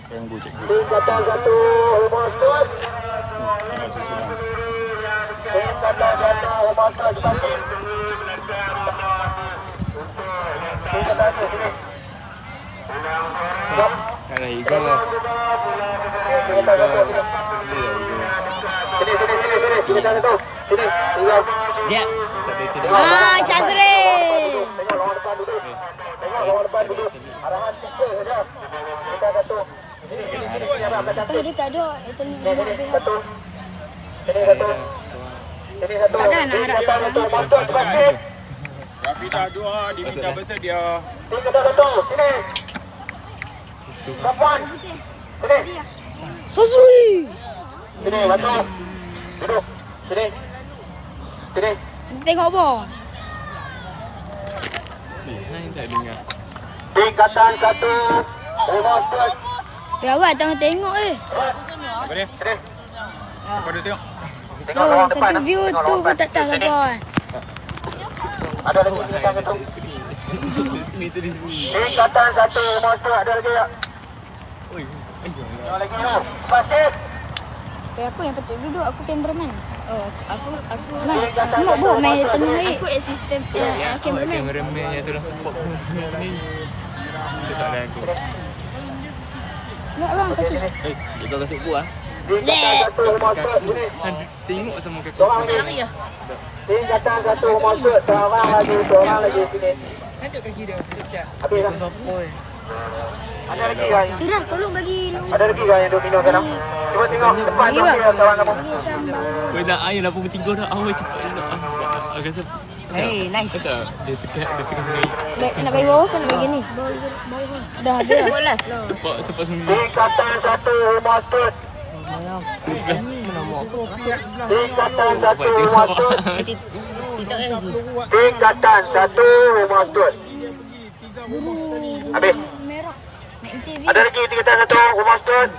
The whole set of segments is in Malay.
Ganggu cikgu. Tingkatan 1 Humas Tuan. Tengok susulan. Tingkatan 1 Humas Tuan Sebatik. Tingkatan 1 sini. Ada Igo. Tingkatan 1 sini. Sini. Tingkatan 1. Sini. Tinggal. Ya. Syazri. Tengok lawan depan dulu. Tengok lawan depan dulu. Arahan tiga saja. Tingkatan 1. Sini. Dia tak ada. Itu ni. Sini satu. Sini satu. Sini satu. Takkan nak harap seorang. Humas Tuan Sebatik. Rafi dah dua, diminta bersedia. Tingkatan 1. Sini. Papuan. Sini. Syazri. Sini, masuk. Duduk. Sini. Sini. Tengok apa? Yang tak dengar. Tingkatan 1. Humas Tuan. Ya awak tak mau tengok Apa dia? Sini. Apa dia tengok? Tengok lawan depan. Satu view tu pun tak tahu siapa. Ada lagi tingkatan 1. Skrin tu di sini. Tingkatan 1 Humas Tuan. Ada lagi tak? Oi. Ada lagi tu. Basket. Aku yang patut duduk. Aku cameraman. Oh, aku Mak buat main tengah ni. Aku assistant cameraman. Kameraman yang tolong support sini. Itu soalan aku. Enggak bang, kaki. Kita kasih buah. Tingkatan 1 Humas Tuan. Sini. Tengok sama kaki. Seorang lagi. Tingkatan 1 Humas Tuan. Seorang lagi sini. Hantuk kaki dia. Sekejap. Habis dah. Ada lagi kan? Sudah, tolong bagi. Ada lagi kan yang duk minum sekarang? Cuba tengok depan tu dia kawan kamu. Kau nak air dah pukul 3 dah. Awal cepat nak. Agak sebab. Hey, nice. Tak, dia tekan naik. Nak bagi bawah kan nak bagi ni? Dah ada. Bolas. Sepak sendiri. Tingkatan 1 Humas Tuan. Tingkatan 1 Humas Tuan. TikTok kan Zul? Tingkatan 1 Humas Tuan. Habis. Merah. Nak interview. Ada lagi tingkatan 1 Humas Tuan.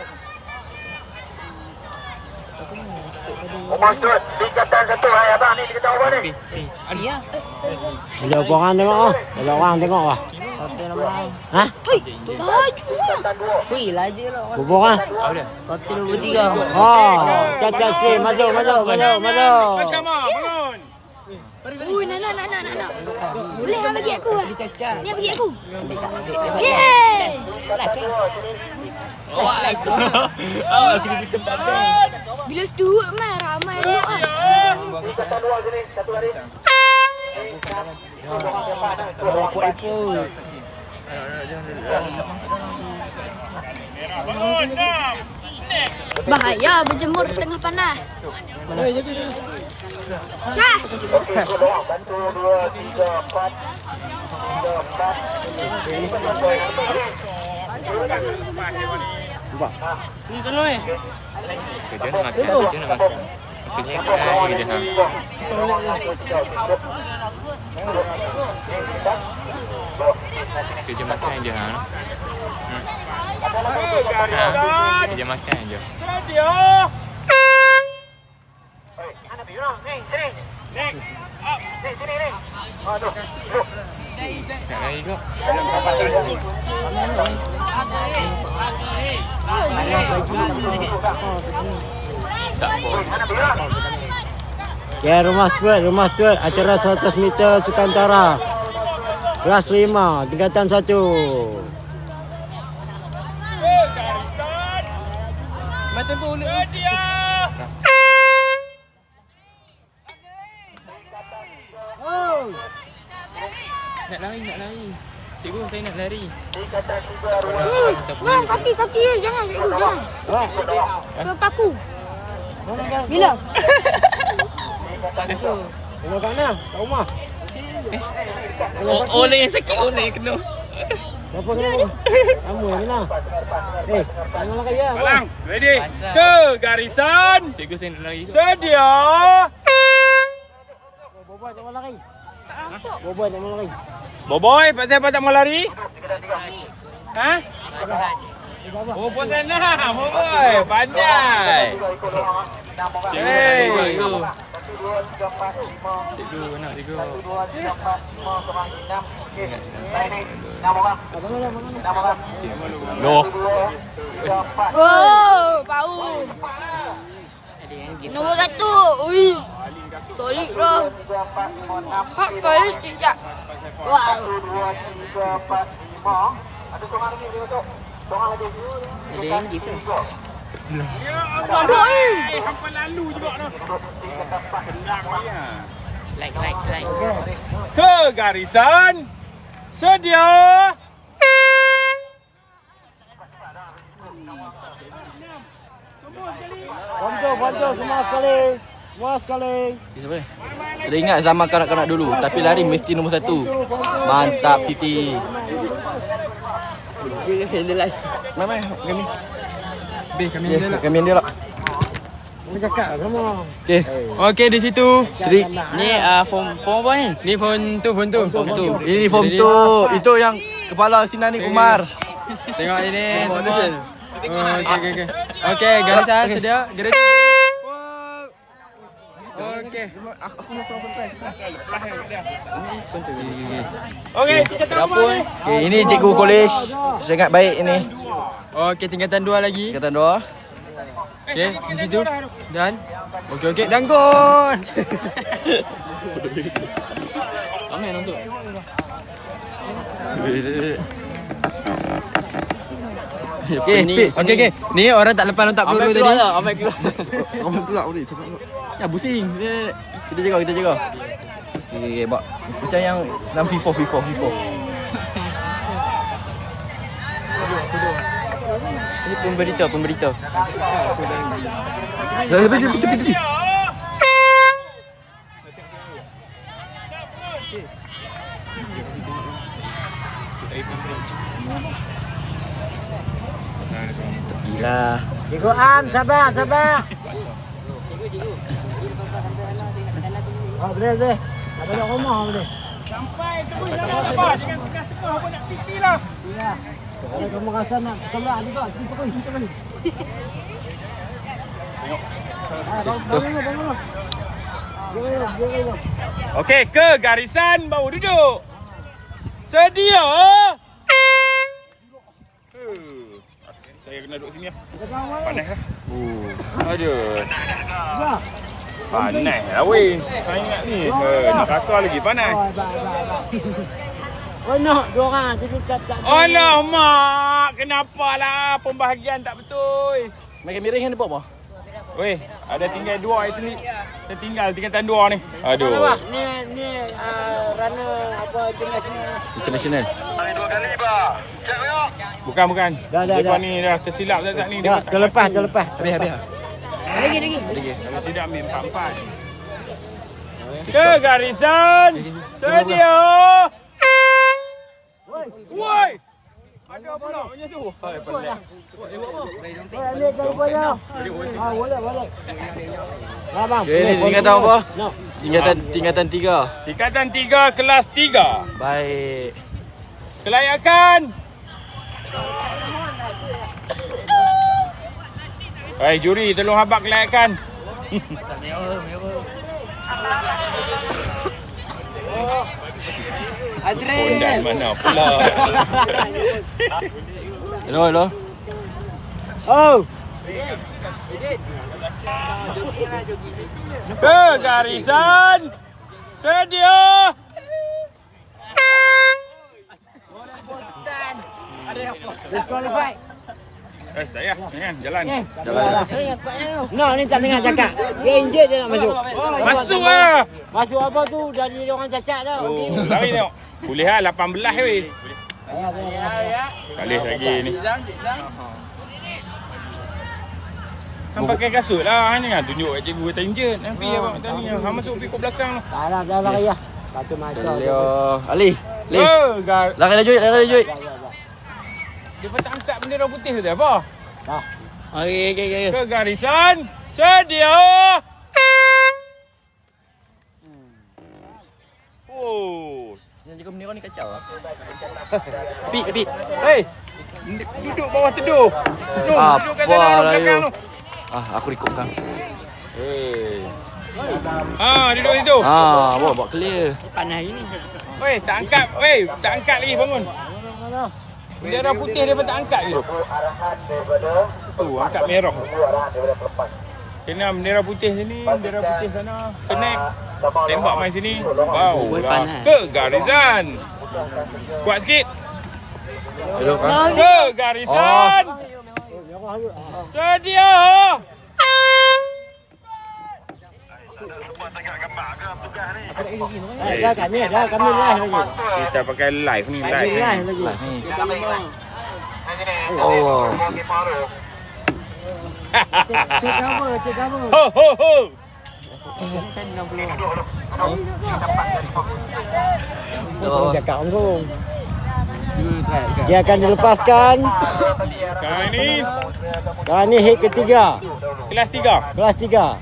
Humas Tuan. Tingkatan 1. Hai abang ni tingkatan apa ni? Ya. Ada orang tengok ah. Ada orang tengok ah. Satu nama. Ha? Baju. Tingkatan 2. Wih, laju lah. Bubur ah. 123. Oh, cacat skrin masuk. Mas Kamal, bangun. Ui, nak. Boleh hang bagi aku ah. Cacat. Ni bagi aku. Yeay. Aku di tempat bang. Bila sedut mai ramai duk ah. Tingkatan 2 sini. Satu hari. Bangun, dah. Bahaya berjemur tengah panas. Syah. Okey, tolong bantu 2 3 4. 3 4. Ni tolong eh. Kerja nak makan. Kenyang je hang. Kerja makan je hang. Kerja makan je. Anak biru ni, sini. Ni, sini ni. Tu. Nak lagi kau? Tak boleh. Anak biru. Ya, rumah stuart acara 100 meter Sukantara. Kelas 5, tingkatan 1. Mata pun ulit. Nak lari. Cikgu, saya nak lari. Tingkatan 3 Rumah. Bang, kaki jangan cikgu jangan. Ke kaku. Bila? Tengok kat mana? Kat rumah. Oleh yang sakit, oleh yang kena. Siapa kena? Kamu yang kena. Tengok lah kaya. Malang, ready? Ke garisan. Cikgu, saya nak lari. Sedia. Boboy tak mau lari. Boboy tak mau lari. Boboy, pasal apa tak mau lari? Ha? Oh, puas sana. Boboy, pandai. Hey. Cikgu nak cikgu. 1, 2, 3, 4, 5, korang 6. Okey. Lain ni. 6 orang. 6 orang. Loh. 1, 2, 3, 4. Oh, bau. Nombor 1. Ui. Solid bro. 3, 4, 5, 6. Hak kali sejak. Wow. 1, 2, 3, 4, 5. Ada seorang lagi dia masuk. Seorang lagi. Ada yang gift ke? Aduh ni. Hampa lalu juga tu. Kendang dia. Like. Ke garisan. Sedia. Bantu semua sekali. Semua sekali. Siapa ni? Teringat zaman kanak-kanak dulu, tapi lari mesti nombor 1. Mantap Siti. Mai kami. Kami Kami dia lah. Kita cakap sama. Okey. Okey di situ. Jadi Ni form apa ni? Ni phone tu. Form tu. ini form tu. Itu yang kepala Sinani Umar. Tengok ini semua. Okey. Okey, garisan sedia. Gerak. Okey. Okey, kita tahu ni. Okey, ini cikgu kolej. Sangat baik ini. Okey, tingkatan 2 lagi. Kata doa. Okey, di situ. Dan okey, dangkut. Amin masuk. Okey, Okey. Ni orang tak lepas tak peluru tadi. Amai keluar boleh. Ya pusing. Kita jaga. Okey, bak. Macam yang dalam FIFA. Ini pemberita. Tepi. Tepilah. Cikgu Am, sabar. Oh, boleh. Ada nak rumah boleh. Sampai tu pun jangan sabar. Jangan tengah-tengah apa nak pipi lah. Ya. Kalau kamu rasa nak sekolah juga, kita pergi. Bangun. Okey, ke garisan baru duduk. Sedia. Saya kena duduk sini lah. Panas lah. Aduh. Panas lah weh. Saya ingat ni. Nak kakak lagi panas. Oh, nak dua orang. Jadi tak. Alamak. Kenapa lah pembahagian tak betul. Mai kamera yang depan apa? Weh, ada tinggal 2 kat sini. Saya tinggal tingkatan 2 ni. Aduh. Ni runner apa tinggal sini. International. Hari 2 kali bah. Siap ya. Bukan. Dah. Depa ni dah tersilap tak ni. Dah, terlepas. Habis. Lagi. Kalau tidak ambil 4-4. Ke garisan. Sedia. Woi. Ada pula macam tu. Hai pelik. Ambil telefon dia. Boleh. Abang. Okey, ni tingkatan apa? Tingkatan 3. Tingkatan 3 kelas 3. Baik. Kelayakan. Hai juri, tolong habaq kelayakan. Pondan mana pula. Hello. Oh. Ke garisan. Sedia. Disqualified. Saya jangan jalan. No, ni tak dengar cakap. Dia injet dia nak masuk. Masuk ah. Masuk apa tu? Dah jadi orang cacat dah. Oh, lari tengok. Boleh lah 18 weh. Kalih lagi ni. Hang pakai kasut lah. Hang jangan tunjuk kat cikgu kata injet. Tapi abang kata ni. Hang masuk pergi kat belakang lah. Dah lari lah. Patut macam. Ali. Lari laju. Dia patut angkat bendera putih tu apa? Okey. Ke garisan. Sedia. Oh. Yang jaga bendera ni kacau lah. Pi. Hei. Duduk bawah teduh. Duduk kat sana belakang tu. Aku ikut kang. Hei. Duduk situ. Bawa clear. Panas hari ni. Weh, tak angkat. Weh, tak angkat lagi bangun. Bendera putih dia pun tak angkat lagi. arahan daripada Tu, angkat merah. arahan daripada pelepas. Kena bendera putih sini, bendera putih sana. Connect. Tembak main sini. Wow, dah ke garisan. Kuat sikit. Ke garisan. Sedia. Dah kami live lagi. Kita pakai live ni, Kami live. live lagi. Oh. Cek cover. Ho ho ho. Tolong cakap langsung. Dia akan dilepaskan. Sekarang ni hit ketiga. kelas 3. Kelas 3.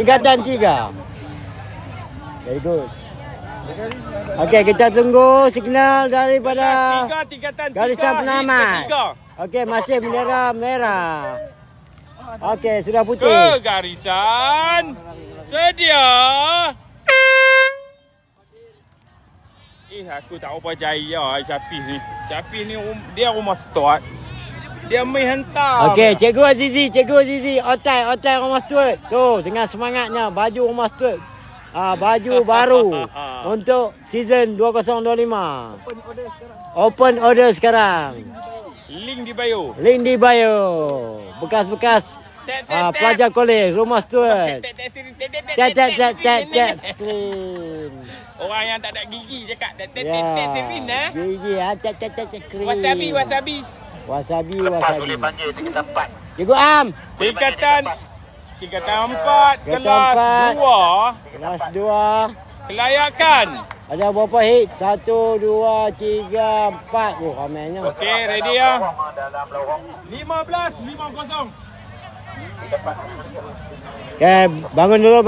Tingkatan 3. Very good. Okey, kita tunggu signal daripada Tingkatan 3. garisan penamat. Ketiga. Okey, masih bendera merah. Okey, sudah Ke putih. garisan. Sedia. Aku tak apa percaya Syafiq ni. Syafiq ni dia rumah start. Dia main hantar. Okey, Cikgu Azizi, otai rumah Stuart. Tu, dengan semangatnya baju rumah Stuart. Baju baru untuk season 2025. Open order sekarang. Link di bio. Bekas-bekas pelajar kolej rumah Stuart. Tet screen. Orang yang tak ada gigi cakap screen Gigi screen. Wasabi. Boleh panggil tingkatan 4. Cikgu Am. Tingkatan 4 kelas 2. Kelas 2. Kelayakan. Ada berapa hit? 1, 2, 3, 4. Oh, ramainya. Okey, ready ya. Dalam lorong 15-50. Okey, bangun dulu,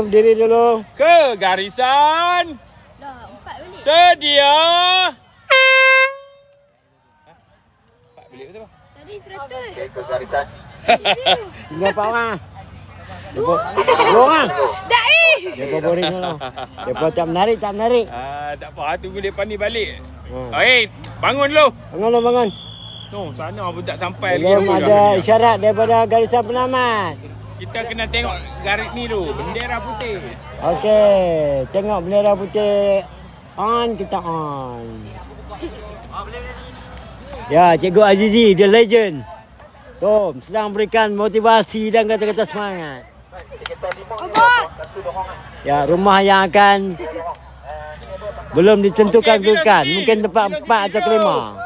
berdiri dulu. Ke garisan. Dah 4 balik. Sedia. 4 balik betul. Tadi 100. ke garisan. Tinggal 4 orang. Dua orang. Dah Depa boring dulu. Depa tak menarik. Tak apa, tunggu depa ni balik. Hmm. Bangun dulu. Bangun. No, sana pun tak sampai Belum lagi. ada isyarat daripada garisan penamat. Kita kena tengok garis ni dulu, bendera putih. Okey, tengok bendera putih. On, kita on. Ya, Cikgu Azizi, the legend. Tom sedang berikan motivasi dan kata-kata semangat. Ya, rumah yang akan belum ditentukan kedudukan. Mungkin tempat 4 atau 5.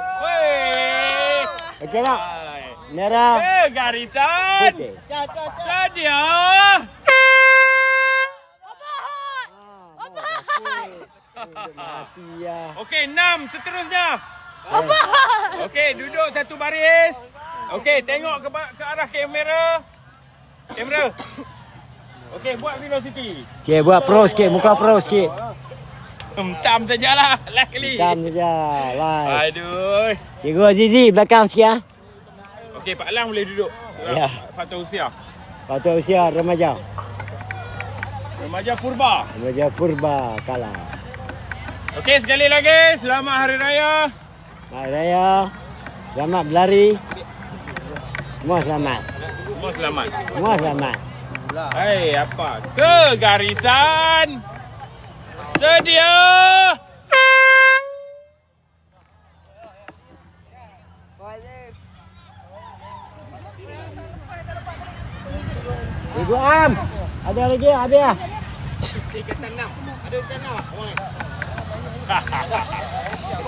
Okey tak? Merah. Garisan. Putih. Sedia. Mati ya. Okey, 6 seterusnya. Okey, duduk satu baris. Okey, tengok ke arah kamera. Okey, buat velocity. Cik, buat pro sikit. Muka pro sikit. Tam sajalah. Last kali. Tam saja. Live. Aduh. Cikgu Azizi, belakang sikit ya. Okey, Pak Lang boleh duduk. Ya. Faktor usia. Patut usia remaja. Remaja purba. Remaja purba kalah. Okey, sekali lagi. Selamat Hari Raya. Hari Raya. Selamat berlari. Semua selamat. Semua selamat. Semua selamat. Hai, apa? Ke garisan. Sedia. Cikgu Am. Ada lagi habis ah. Tingkatan 6. Ada tingkatan 6.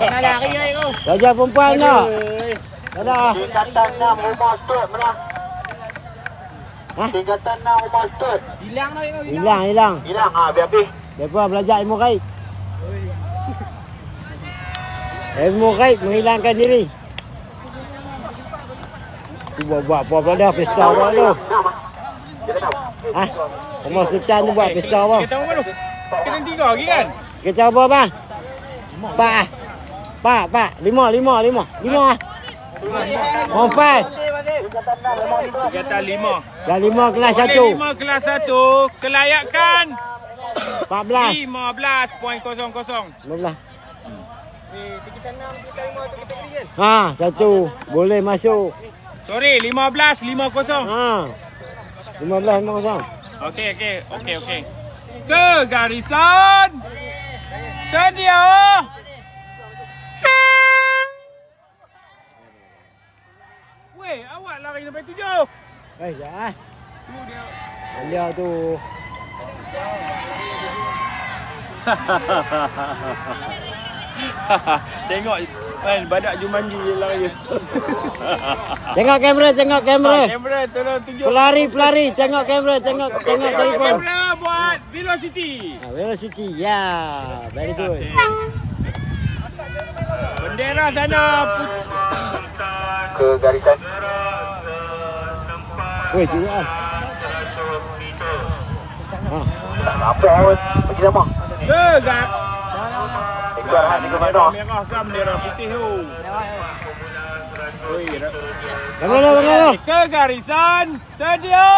Nak lari ai kau. Raja perempuan tak? Tak ada. Tingkatan 6 rumah Stuart menang. Tingkatan 6 rumah Stuart. Hilang. Hilang biar habis. Depa belajar ilmu gaib. Ilmu gaib menghilangkan diri. Tu buat apa pula dah pesta apa tu? Rumah Sultan tu buat pesta apa? Kita tengok dulu. Kena 3 lagi kan? Kita apa bang? Pak. 5 ah. Mau 4. Tingkatan 5. Kelas 5 kelas Oleh 1. 5 kelas 1, kelayakan 14. 15.00. 15. Tingkatan 6, tingkatan 5 tu kategori kan? Ha, 1. Boleh masuk. Sorry, 15.50. Ha. 15-50. Okey. Ke garisan. Sedia. Weh, awak lari sampai 7. Baik, dah. Tu dia. Dia tu. Tengok kan badak Jumanji je lari. Tengok kamera. Kamera tolong tunjuk. Pelari. Tengok kamera. Tengok telefon. Kamera buat velocity. Velocity. Ya. Very good. Bendera sana Ke garisan. Weh, juga. Tak apa awak. Pergi sama. ke gak. Ikut arahan tiga Bendera mana. merah ke bendera putih tu. Oi, Bangala. ke garisan sedia.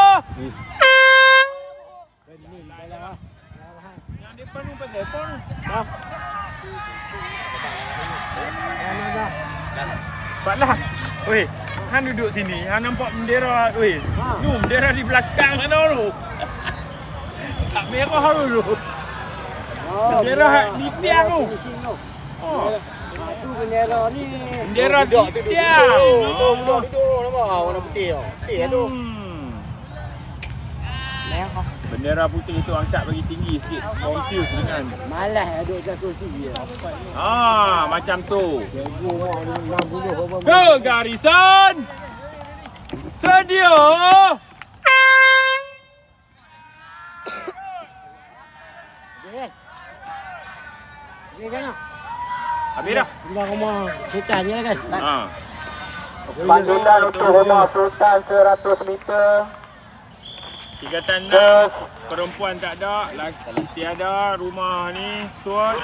Yang depan ni telefon. Cepatlah. Weh, Han duduk sini. Han nampak bendera. Weh, tu bendera di belakang sana tu. Tak merah dulu. Bendera di tiang tu. Oh, Tu bendera ni. bendera di tiang. Budak duduk nampak warna putih tu. Putih tu. Bendera putih itu angkat bagi tinggi sikit. Confuse dengan. Malas duduk atas kursi dia. Macam tu. Jago mak 60 apa. Ke garisan. Sedia. Okey kan? Habis dah. Bilang rumah sultan je lah kan? Panggilan untuk rumah Sultan 100 meter. Tingkatan 6 perempuan tak ada, lelaki ada, rumah ni steward.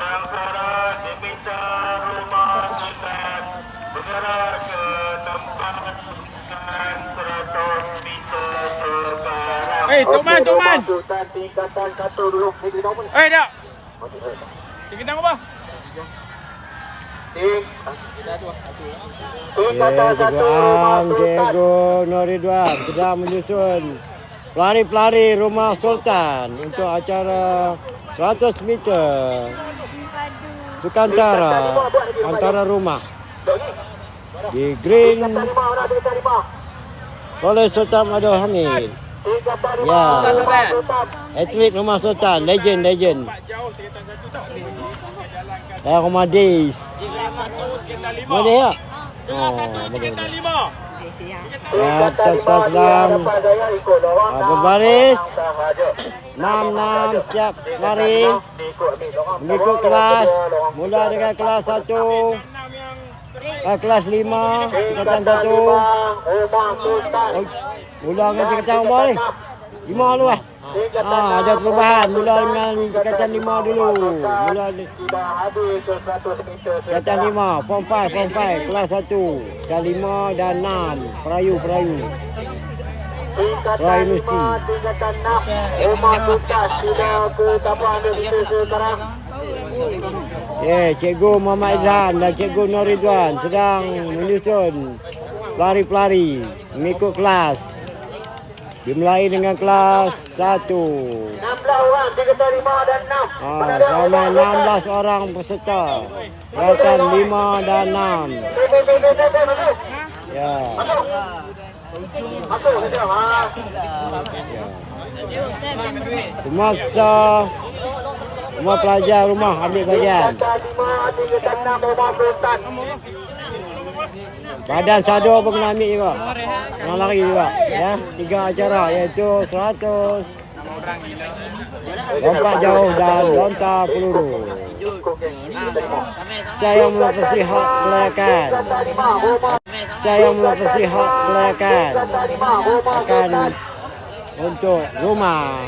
Tok Man. Sultan tingkatan 1 dulu. Ini nombor Tak. Tingkatan apa? tingkatan 1 rumah Sultan. Diego Noridwan sedang menyusun pelari-pelari rumah sultan untuk acara 100 meter Sukantara antara rumah di Green Kolej Sultan Abdul Hamid. Ya, atlet rumah sultan, legend. Jauh tingkatan 1 tak boleh. Rumah Days. Tingkatan 5. Boleh ya? Kelas 1 tingkatan 5. Ya, tetap sedang berbaris 6 siap lari mengikut kelas, mula dengan kelas 1 kelas 5 tingkatan 1 mula dengan tingkatan umur ni 5 dulu ada perubahan mula dengan tingkatan 5 dulu mula tingkatan 5 form 5 kelas 1 tingkatan 5 dan 6 perayu universiti. Tingkatan 6 rumah Sultan sudah ke tapak meter sekarang. Cikgu Muhammad Izhan dan Cikgu Noridwan sedang menyusun pelari-pelari mengikut kelas. Dimulai dengan kelas 1. 16 orang tingkatan 5 dan 6. Selama 16 orang peserta. Tingkatan 5 dan 6. Ya. Masuk saja. Semua pelajar rumah ambil bahagian. Tingkatan 5 rumah Sultan. Badan sado pun kena ambil juga. Kena lari juga. Ya, 3 acara iaitu 100, lompat jauh dan lontar peluru. Setiap yang melepasi hak kelayakan. Akan untuk rumah.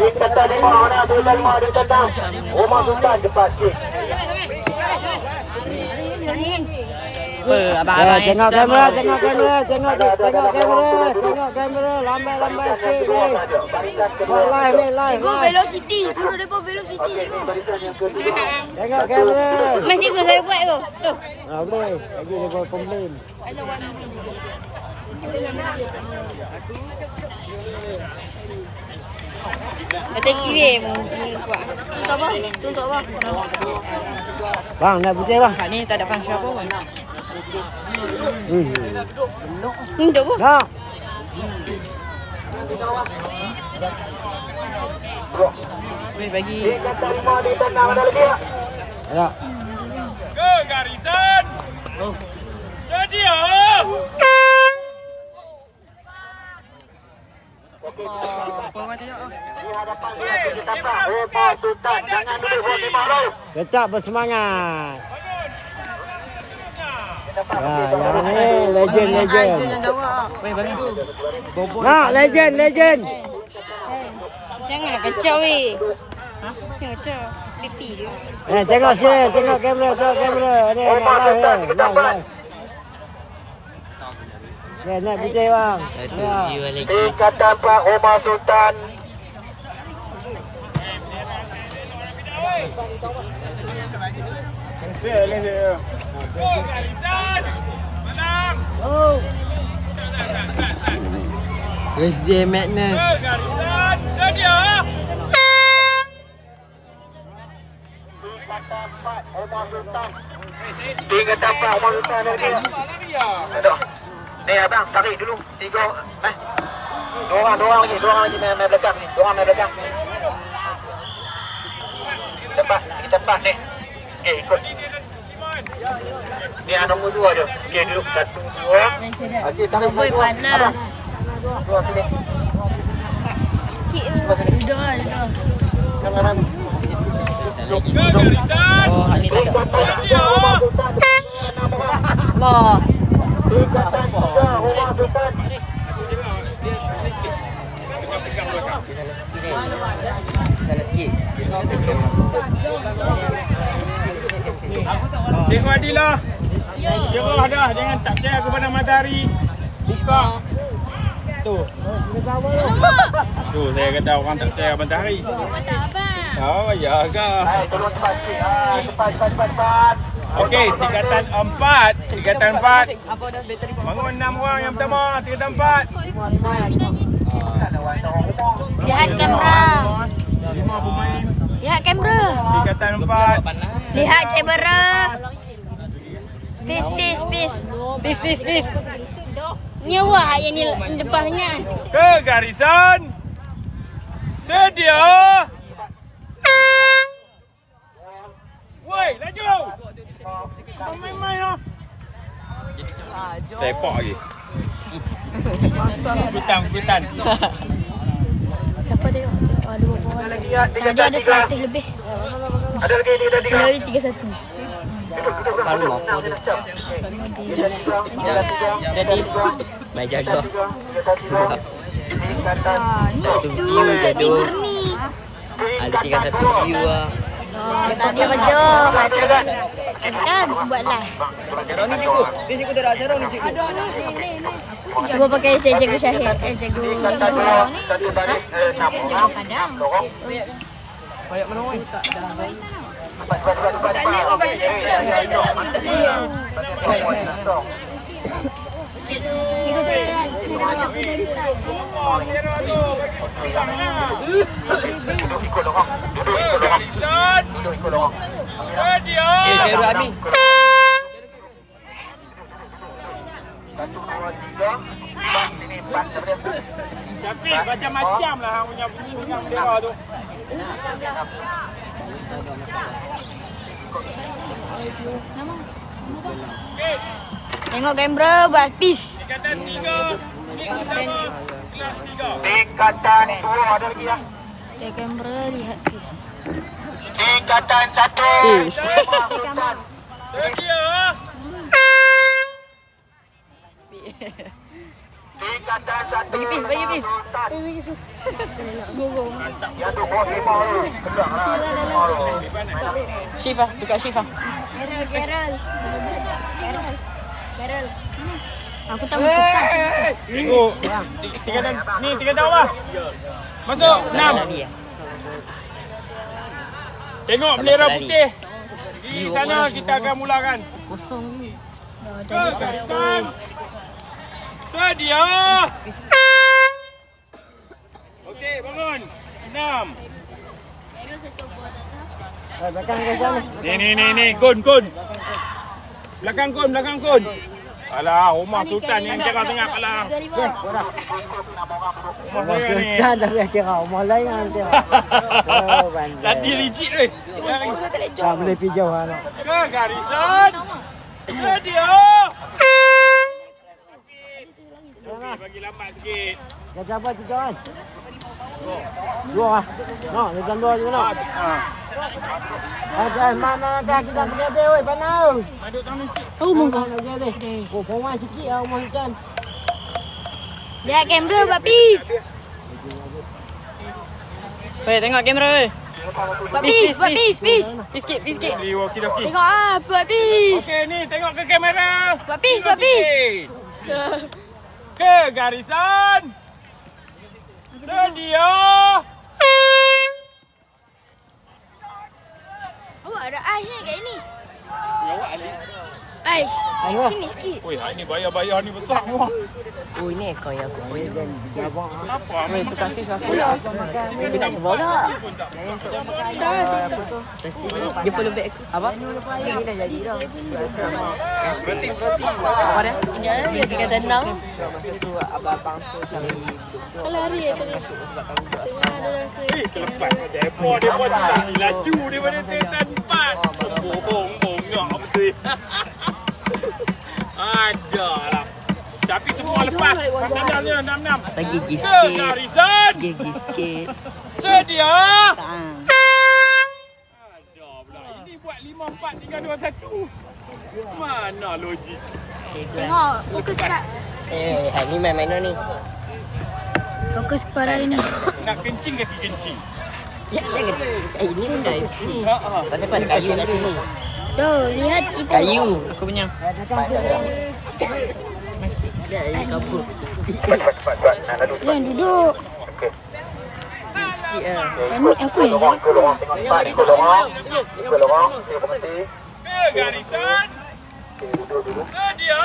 Tingkatan 5 mana? Tingkatan 5 tingkatan 6. Omar Sultan cepat sikit. Abang-abang tengok kamera, tengok kamera, tengok kamera, tengok kamera, lambai sikit ni. Live ni, live. Cikgu velocity, suruh depa velocity cikgu. Tengok kamera. Mas cikgu saya buat tu. Tu. Boleh. Lagi dia buat komplain. Betul kirim kuat. Untuk apa? Untuk apa? Bang, nak putih bang. Kat ni tak ada function apa pun. Untuk apa? Nak. Boleh bagi. Tingkatan 5 tingkatan 6 ada lagi. Ya. Ke garisan. Sedia. Di hadapan dia kita tampak Omar Sultan. Jangan duduk buat 5 round. Tetap bersemangat. Ya, yang ni legend. Boleh bagi. Bobot. Nak legend. Janganlah kacau weh. Ha? Jangan kacau. Pipi dia. Tengok sini, tengok kamera. Ni live. Ya, nak putih bang. Ya. Tingkatan 4 Omar Sultan. Ke garisan. Menang. Wednesday Madness. Ke garisan. Sedia. Tingkatan 4 Omar Sultan. Tingkatan 4 Omar Sultan lagi. Lari ya. Aduh. Ni abang tarik dulu. 3 Dua orang lagi main belakang ni. 2 orang main belakang. Tempat ni. Okey, ikut. Ni yang nombor 2 je. Okey, duduk 1 2. Okey, tarik Boy panas. 2 sini. Sikit duduk. Jangan. Ke garisan. Oh, hak ni tak ada. Sedia. Allah. Tingkatan 3 Omar Sultan. Cikgu Adilah. Cerah dah. Jangan tak percaya kepada matahari. Buka. Tu. Tu saya kata orang tak percaya matahari. Mata abang. Oh, ya ke? Hai, tolong cepat sikit. Cepat. Okey, tingkatan 4. Tingkatan 4. Apa dah bateri kau? Bangun 6 orang yang pertama. Tingkatan 4. Lihat kamera. 5 pemain. Lihat kamera. Tingkatan 4. Lihat kamera. Peace. Peace. Ni awak yang ni depannya. Ke garisan. Sedia. Woi, laju. Kau main-main lah. Sepak lagi. Kutan. Siapa tengok? Ada berapa orang? Tadi ada 100 lebih. Ada lagi ni dah Kita lagi 31. Jadi baik jaga. Ni steward tiger ni. Ada 31 view ah. Tadi kerja. Sekarang buat live. Acara ni cikgu. Ni cikgu tak ada acara ni cikgu. Cuba pakai saya cikgu Syahid. Cikgu ni. Jaga padang. Banyak mana oi? Garisan. Sedia. Cikgu Abi. 1 2 3. Sini 4 daripada. Syafiq macam-macam lah hang punya bendera tu. Okey, Tengok kamera buat peace. tingkatan 3. Ni pertama kelas 3. Tingkatan 2 ada lagi ya. Tengok kamera lihat peace. Tingkatan 1. Sedia. Tingkatan Bagi pis, bagi pis. Go go. Yang tu bawah 5 tu. Pedanglah 5 tu. Shifa, tukar Shifa. Aku tak mau tukar. Tengok. Tiga dah bawah. Masuk 6. Tengok bendera putih. Di sana kita akan mulakan. Kosong ni. Sedia. Okey, bangun. 6. Belakang ke sana. Ni. Kun. Belakang kun. Alah, Omar Sultan yang jaga tengah kalah. Omar saya ni. Sultan tapi kira rumah lain kan dia. Oh, bandai. Tadi rigid weh. Tak boleh pergi jauh anak. Ke garisan. Sedia. Bagi lambat sikit. Dah siapa tu kawan? Dua ah. No, dia dua je nak. Ada mana dah kita pergi dia oi panau. Aduk tangan sikit. Oh, mungkin aja deh. Oh, format sikit ah rumah Sultan. Dia kamera buat pis. Weh, tengok kamera weh. Buat pis. Pis sikit. Beli walkie-talkie. Tengok buat pis. Okey ni, tengok ke kamera. Buat pis. Ke garisan. Sedia. Awak ada ais ni kat ini. Awak Ali. Ais. Ayo. Sini sikit. Oi, hak ni bayar ni besar semua. Oh, ini ekor yang aku follow. Apa? Weh, tukar Shifa follow. Dia tak sebab tak. Dia follow back aku. Apa? Ini dah jadi dah. Apa dia? Dia kata 6. Masa tu abang-abang tu cari Lari tadi. Semua ada dalam kereta. Kelepas depo tak ni laju daripada Titan 4. Bohong apa tu. Adalah. Tapi semua lepas. 6. bagi gift Ke sikit. garisan. Gift sikit. Sedia. Tak. Ada pula. Ini buat 5, 4, 3, 2, 1. Mana logik? Tengok, fokus kat. Ni main ni. Fokus kepada ini. Nak kencing kaki kencing. Ya, jangan. Ini pun dah. Pasal apa kayu kat sini? Tuh, lihat itu. Kayu. Aku punya. Mesti. Dah, ini kabur. Cepat. Jangan duduk. Sikit lah. Ini aku yang jaga. Ikut lorong. Ikut berhenti. Ke garisan. Sedia.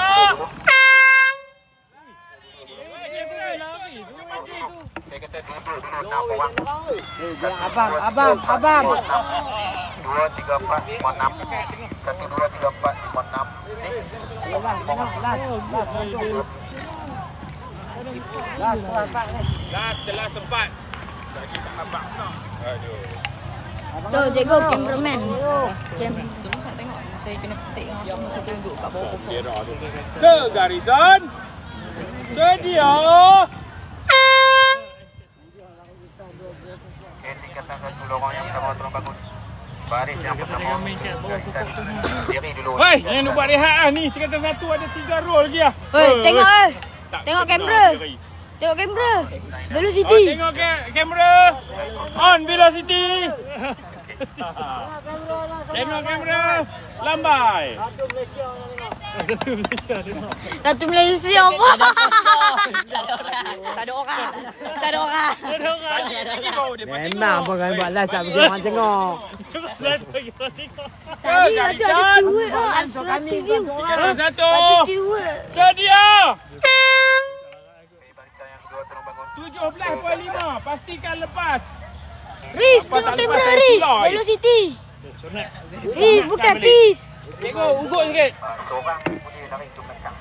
Dia kata duduk 6 orang. Abang. 2, 3, 4, 5, 6. 1, 2, 3, 4, 5, 6. Last sempat. Lagi tak habaq nak. Aduh. Tuh, jago cameraman. Tolong saya tengok. Saya kena petik dengan apa masa tu duduk kat bawah pokok. Kira tu. Ke garisan. Sedia. Tingkatan 1 lorong yang pertama tolong bangun. Baris yang pertama. Diri dulu. Hei, yang nak buat rehat lah ni. Tingkatan 1 ada 3 roll lagi lah. Oi, tengok oi. Tak Tengok kena kamera. diri. Tengok kamera. Velocity. Tengok kamera. On velocity. Tengok kamera. Lambai. Satu Malaysia apa? Tak ada orang. Tadi baru dia patut Memang pun kan buat live tak pergi orang tengok. Tadi ada steward oh, Asra TV. Tingkatan 1. Satu steward. Sedia. Barisan yang kedua tolong bangun. 17.5. Pastikan lepas. Riz, tengok kamera Riz. Velocity. Riz, bukan peace. Tengok ugut sikit. Seorang boleh lari ke belakang.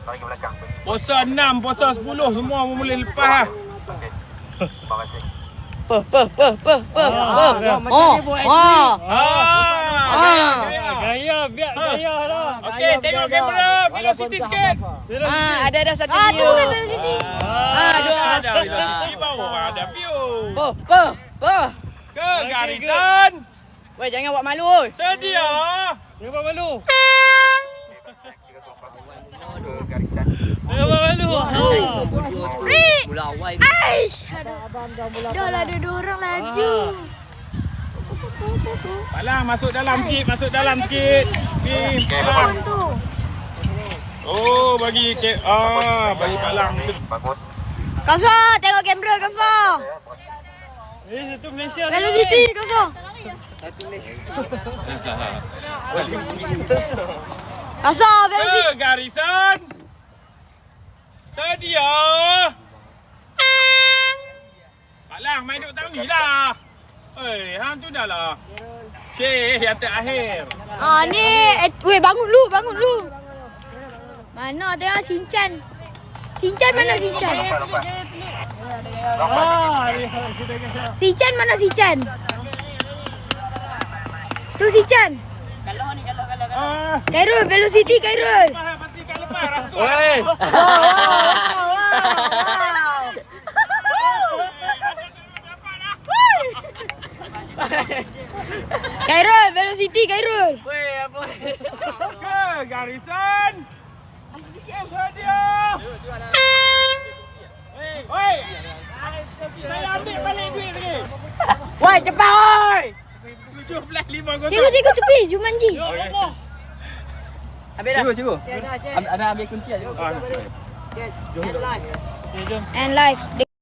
Lari ke belakang. Posa 6, posa 10 semua boleh lepas lah. Okey. Terima kasih. Oh. Gaya lah. Okey, tengok kamera. Velocity sikit. Ada satu Ah, tu view. bukan velocity. Dua. Ada velocity baru ada view. Ke garisan. Weh, jangan buat malu. Sedia. Okey, Apa malu? Mula awal. Aish. Dah lah ada 2 orang laju. Palang masuk dalam sikit, masuk dalam sikit. Ni, Palang. Tu. Oh, bagi bagi Palang. Kosong, tengok kamera kosong. Satu Malaysia. Velocity kosong. Kosong, velocity. Garisan. Sedia. Palang main duk tang ni lah. Hang tu dah lah. Cik, yang terakhir. Ni, weh bangun lu. Mana tengok Sinchan. Sinchan mana Sinchan? Sinchan mana Sinchan? Tu Sinchan. Khairul, velocity Khairul. Pastikan lepas rasul. Oi. Khairul, velocity Khairul. Ke garisan. Sedia. Oi. Saya ambil balik duit lagi. Woi, cepat oi. 17.50. Cikgu tepi, Jumanji. Habis dah. Cikgu. Ada ambil kunci lah cikgu. And live.